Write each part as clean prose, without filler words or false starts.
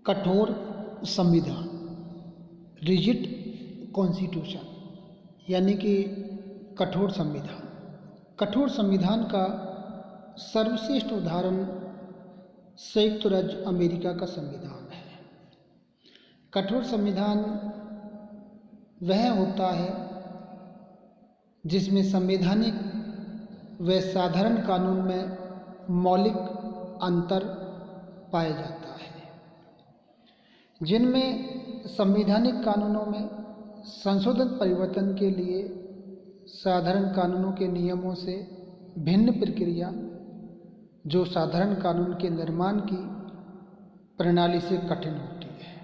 कठोर संविधान, rigid constitution, यानी कि कठोर संविधान। कठोर संविधान का सर्वश्रेष्ठ उदाहरण संयुक्त राज्य अमेरिका का संविधान है। कठोर संविधान वह होता है जिसमें संवैधानिक व साधारण कानून में मौलिक अंतर पाया जाता है, जिनमें संवैधानिक कानूनों में संशोधन परिवर्तन के लिए साधारण कानूनों के नियमों से भिन्न प्रक्रिया जो साधारण कानून के निर्माण की प्रणाली से कठिन होती है,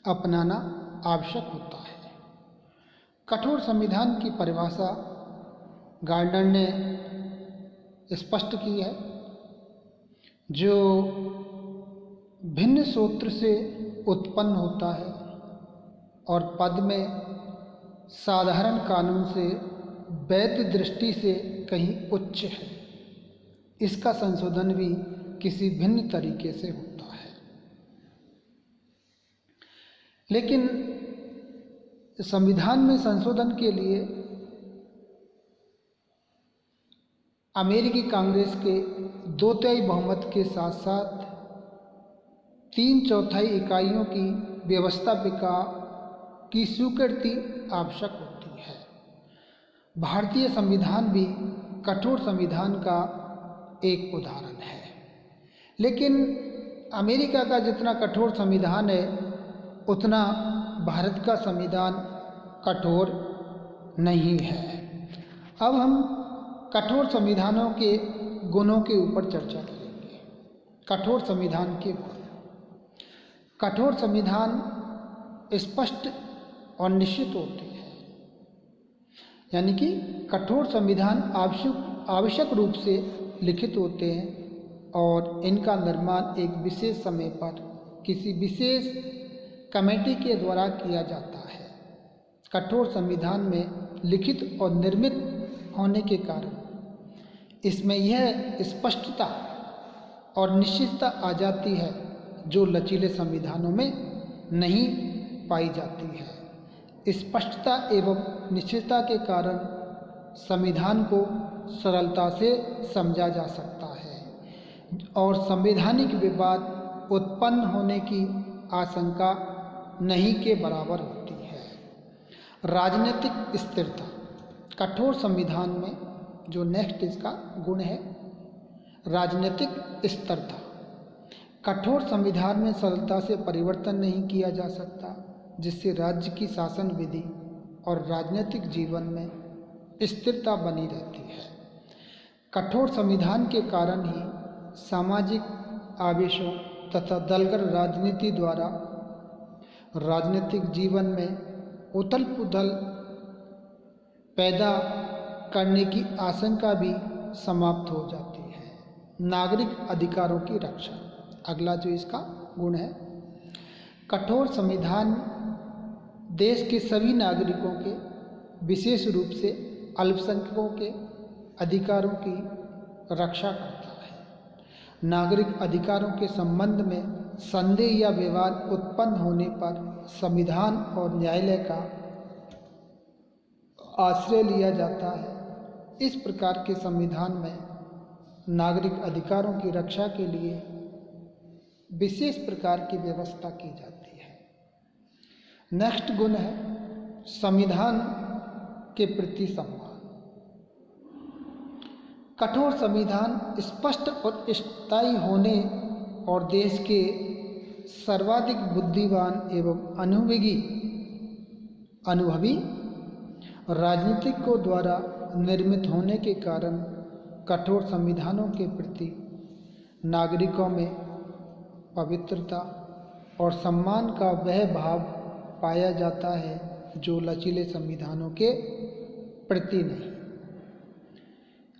अपनाना आवश्यक होता है। कठोर संविधान की परिभाषा गार्डनर ने स्पष्ट की है, जो भिन्न सूत्र से उत्पन्न होता है और पद में साधारण कानून से वैध दृष्टि से कहीं उच्च है। इसका संशोधन भी किसी भिन्न तरीके से होता है। लेकिन संविधान में संशोधन के लिए अमेरिकी कांग्रेस के 2/3 बहुमत के साथ साथ 3/4 इकाइयों की व्यवस्थापिका की स्वीकृति आवश्यक होती है। भारतीय संविधान भी कठोर संविधान का एक उदाहरण है, लेकिन अमेरिका का जितना कठोर संविधान है उतना भारत का संविधान कठोर नहीं है। अब हम कठोर संविधानों के गुणों के ऊपर चर्चा करेंगे। कठोर संविधान के गुण। कठोर संविधान स्पष्ट और निश्चित होते हैं, यानी कि कठोर संविधान आवश्यक रूप से लिखित होते हैं और इनका निर्माण एक विशेष समय पर किसी विशेष कमेटी के द्वारा किया जाता है। कठोर संविधान में लिखित और निर्मित होने के कारण इसमें यह स्पष्टता और निश्चितता आ जाती है जो लचीले संविधानों में नहीं पाई जाती है। स्पष्टता एवं निश्चितता के कारण संविधान को सरलता से समझा जा सकता है और संवैधानिक विवाद उत्पन्न होने की आशंका नहीं के बराबर होती है। राजनीतिक स्थिरता। कठोर संविधान में जो नेक्स्ट इसका गुण है राजनीतिक स्थिरता। कठोर संविधान में सरलता से परिवर्तन नहीं किया जा सकता, जिससे राज्य की शासन विधि और राजनीतिक जीवन में स्थिरता बनी रहती है। कठोर संविधान के कारण ही सामाजिक आवेशों तथा दलगत राजनीति द्वारा राजनीतिक जीवन में उथल पुथल पैदा करने की आशंका भी समाप्त हो जाती है। नागरिक अधिकारों की रक्षा। अगला जो इसका गुण है, कठोर संविधान देश के सभी नागरिकों के, विशेष रूप से अल्पसंख्यकों के अधिकारों की रक्षा करता है। नागरिक अधिकारों के संबंध में संदेह या विवाद उत्पन्न होने पर संविधान और न्यायालय का आश्रय लिया जाता है। इस प्रकार के संविधान में नागरिक अधिकारों की रक्षा के लिए विशेष प्रकार की व्यवस्था की जाती है। नेक्स्ट गुण है संविधान के प्रति सम्मान। कठोर संविधान स्पष्ट और स्थायी होने और देश के सर्वाधिक बुद्धिमान एवं अनुभवी राजनीतिकों द्वारा निर्मित होने के कारण कठोर संविधानों के प्रति नागरिकों में पवित्रता और सम्मान का वह भाव पाया जाता है जो लचीले संविधानों के प्रति नहीं।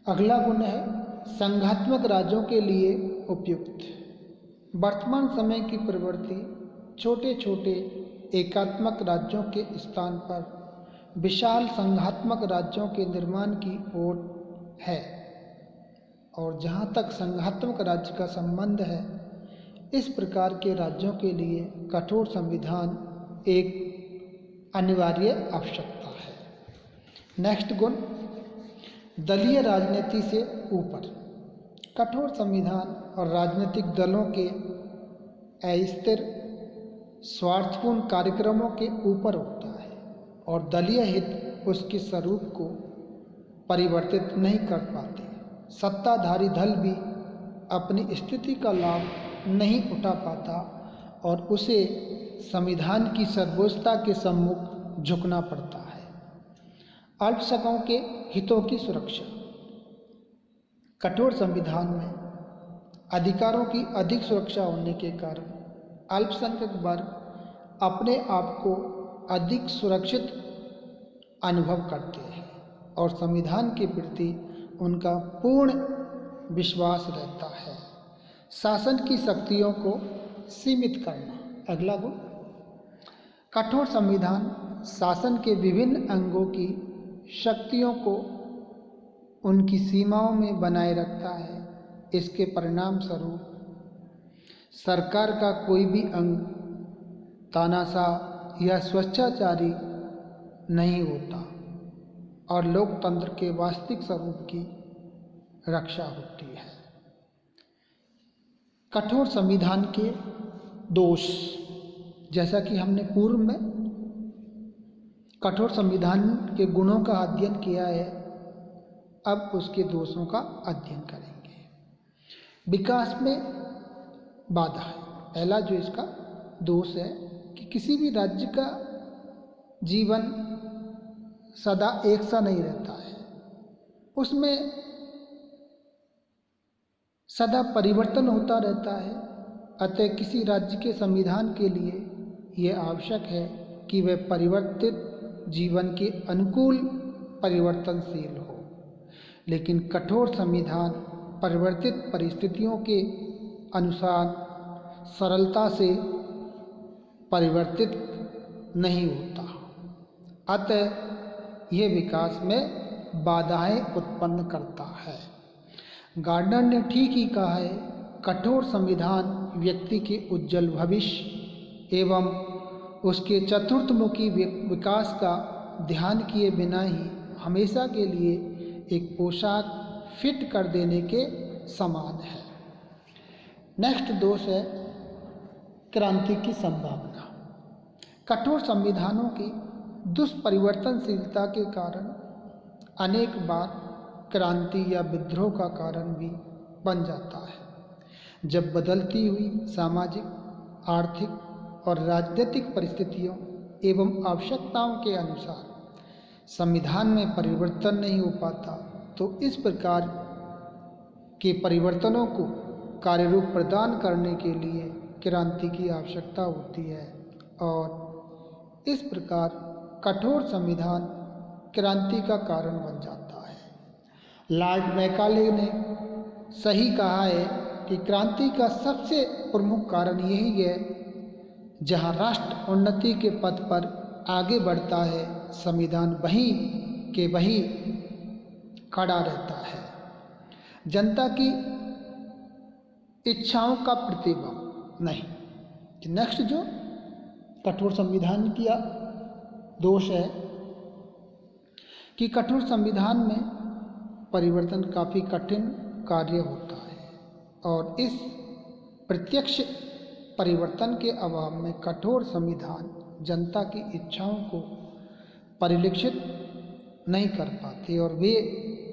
अगला गुण है संघात्मक राज्यों के लिए उपयुक्त। वर्तमान समय की प्रवृत्ति छोटे छोटे एकात्मक राज्यों के स्थान पर विशाल संघात्मक राज्यों के निर्माण की ओर है, और जहाँ तक संघात्मक राज्य का संबंध है इस प्रकार के राज्यों के लिए कठोर संविधान एक अनिवार्य आवश्यकता है। नेक्स्ट गुण, दलीय राजनीति से ऊपर। कठोर संविधान और राजनीतिक दलों के अस्थिर स्वार्थपूर्ण कार्यक्रमों के ऊपर उठता है और दलीय हित उसके स्वरूप को परिवर्तित नहीं कर पाते। सत्ताधारी दल भी अपनी स्थिति का लाभ नहीं उठा पाता और उसे संविधान की सर्वोच्चता के सम्मुख झुकना पड़ता है। अल्पसंख्यकों के हितों की सुरक्षा। कठोर संविधान में अधिकारों की अधिक सुरक्षा होने के कारण अल्पसंख्यक वर्ग अपने आप को अधिक सुरक्षित अनुभव करते हैं और संविधान के प्रति उनका पूर्ण विश्वास रहता है। शासन की शक्तियों को सीमित करना। अगला गुण, कठोर संविधान शासन के विभिन्न अंगों की शक्तियों को उनकी सीमाओं में बनाए रखता है। इसके परिणाम स्वरूप सरकार का कोई भी अंग तानाशाह या स्वेच्छाचारी नहीं होता और लोकतंत्र के वास्तविक स्वरूप की रक्षा होती है। कठोर संविधान के दोष, जैसा कि हमने पूर्व में कठोर संविधान के गुणों का अध्ययन किया है, अब उसके दोषों का अध्ययन करेंगे। विकास में बाधा है। पहला जो इसका दोष है कि किसी भी राज्य का जीवन सदा एक सा नहीं रहता है, उसमें सदा परिवर्तन होता रहता है। अतः किसी राज्य के संविधान के लिए यह आवश्यक है कि वह परिवर्तित जीवन के अनुकूल परिवर्तनशील हो। लेकिन कठोर संविधान परिवर्तित परिस्थितियों के अनुसार सरलता से परिवर्तित नहीं होता, अतः यह विकास में बाधाएं उत्पन्न करता है। गार्डनर ने ठीक ही कहा है, कठोर संविधान व्यक्ति के उज्जवल भविष्य एवं उसके चतुर्थमुखी विकास का ध्यान किए बिना ही हमेशा के लिए एक पोशाक फिट कर देने के समान है। नेक्स्ट दोष है क्रांति की संभावना। कठोर संविधानों की दुष्परिवर्तनशीलता के कारण अनेक बार क्रांति या विद्रोह का कारण भी बन जाता है। जब बदलती हुई सामाजिक, आर्थिक और राजनीतिक परिस्थितियों एवं आवश्यकताओं के अनुसार संविधान में परिवर्तन नहीं हो पाता, तो इस प्रकार के परिवर्तनों को कार्यरूप प्रदान करने के लिए क्रांति की आवश्यकता होती है और इस प्रकार कठोर संविधान क्रांति का कारण बन जाता है। लॉर्ड मैकाले ने सही कहा है कि क्रांति का सबसे प्रमुख कारण यही है, जहाँ राष्ट्र उन्नति के पथ पर आगे बढ़ता है, संविधान वहीं के वहीं खड़ा रहता है। जनता की इच्छाओं का प्रतिबिंब नहीं। नेक्स्ट जो कठोर संविधान की दोष है कि कठोर संविधान में परिवर्तन काफ़ी कठिन कार्य होता है और इस प्रत्यक्ष परिवर्तन के अभाव में कठोर संविधान जनता की इच्छाओं को परिलक्षित नहीं कर पाते और वे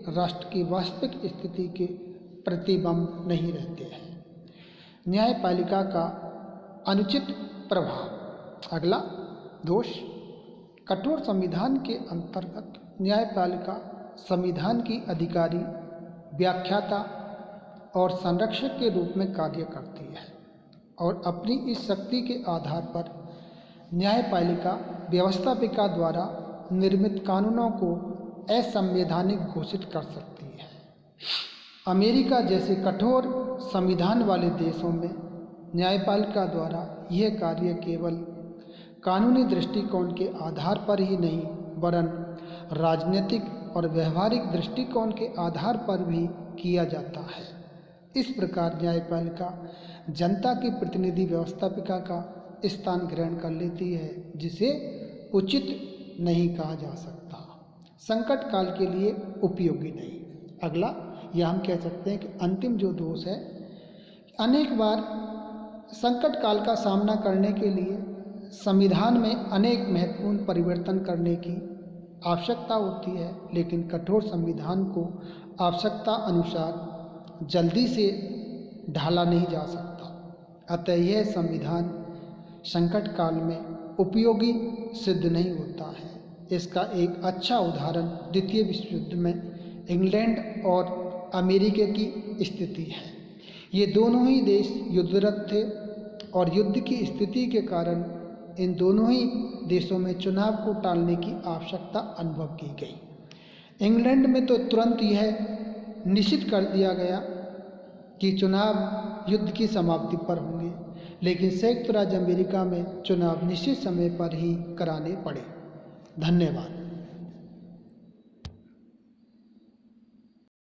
राष्ट्र की वास्तविक स्थिति के प्रतिबिंब नहीं रहते हैं। न्यायपालिका का अनुचित प्रभाव। अगला दोष, कठोर संविधान के अंतर्गत न्यायपालिका संविधान की अधिकारी, व्याख्याता और संरक्षक के रूप में कार्य करती है और अपनी इस शक्ति के आधार पर न्यायपालिका व्यवस्थापिका द्वारा निर्मित कानूनों को असंवैधानिक घोषित कर सकती है। अमेरिका जैसे कठोर संविधान वाले देशों में न्यायपालिका द्वारा यह कार्य केवल कानूनी दृष्टिकोण के आधार पर ही नहीं, वरन राजनीतिक और व्यवहारिक दृष्टिकोण के आधार पर भी किया जाता है। इस प्रकार न्यायपालिका जनता की प्रतिनिधि व्यवस्थापिका का स्थान ग्रहण कर लेती है, जिसे उचित नहीं कहा जा सकता, संकट काल के लिए उपयोगी नहीं। अगला यह हम कह सकते हैं कि अंतिम जो दोष है, अनेक बार संकट काल का सामना करने के लिए संविधान में अनेक महत्वपूर्ण परिवर्तन करने की आवश्यकता होती है, लेकिन कठोर संविधान को आवश्यकता अनुसार जल्दी से ढाला नहीं जा सकता। अतः यह संविधान संकट काल में उपयोगी सिद्ध नहीं होता है। इसका एक अच्छा उदाहरण द्वितीय विश्व युद्ध में इंग्लैंड और अमेरिका की स्थिति है। ये दोनों ही देश युद्धरत थे और युद्ध की स्थिति के कारण इन दोनों ही देशों में चुनाव को टालने की आवश्यकता अनुभव की गई। इंग्लैंड में तो तुरंत यह निश्चित कर दिया गया कि चुनाव युद्ध की समाप्ति पर होंगे, लेकिन संयुक्त राज्य अमेरिका में चुनाव निश्चित समय पर ही कराने पड़े। धन्यवाद।